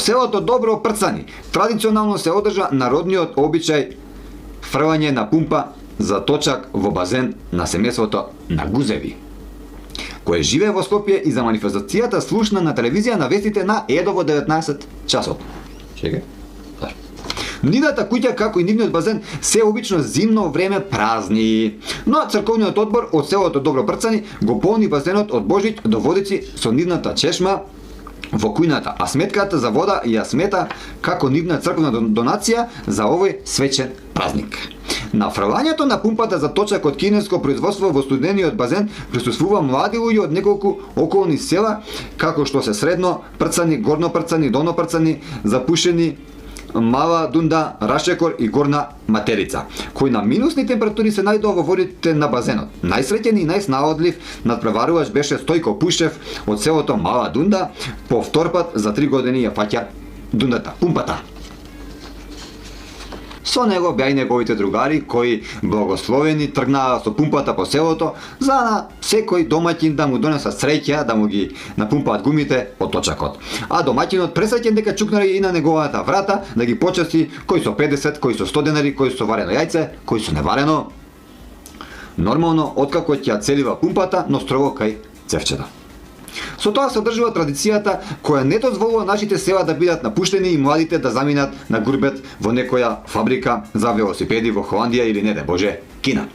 селото Добро Прцани традиционално се одржа народниот обичај фрлање на пумпа за точак во базен на семејството на Гузеви, кој живее во Скопје, и за манифестацијата слушна на телевизија на вестите на Едо во 19 часот. Чекај. Нивната куќа, како и нивниот базен, се обично зимно време празни. Но црковниот одбор од селото Добро Прцани го полни базенот од Божиќ до Водици со нивната чешма во кујната, а сметката за вода ја смета како нивна црковна донација за овој свечен празник. На фрлањето на пумпата за точак од кинеско производство во студениот базен присуствува млади луѓе од неколку околни села, како што се Средно Прцани, Горно Прцани, Долно Прцани, Запушени, Мала Дунда, Рашекор и Горна Материца, кои на минусни температури се најдоа во водите на базенот. Најсреќен и најснаодлив надпреварувач беше Стојко Пушев од селото Мала Дунда, по втор пат за 3 години ја фаќа дундата, пумпата. Со него беа и неговите другари кои благословени тргнаа со пумпата по селото за на секој домаќин да му донесат среќа, да му ги напумпаат гумите од точакот. А домаќинот пресреќен дека чукнале и на неговата врата да ги почасти кој со 50, кој со 100 денари, кој со варено јајце, кој со неварено. Нормално откако ќе целива пумпата, но строго кај цевчета. Со тоа се одржува традицијата која не дозволува нашите села да бидат напуштени и младите да заминат на гурбет во некоја фабрика за велосипеди во Холандија или не де Боже, Кина.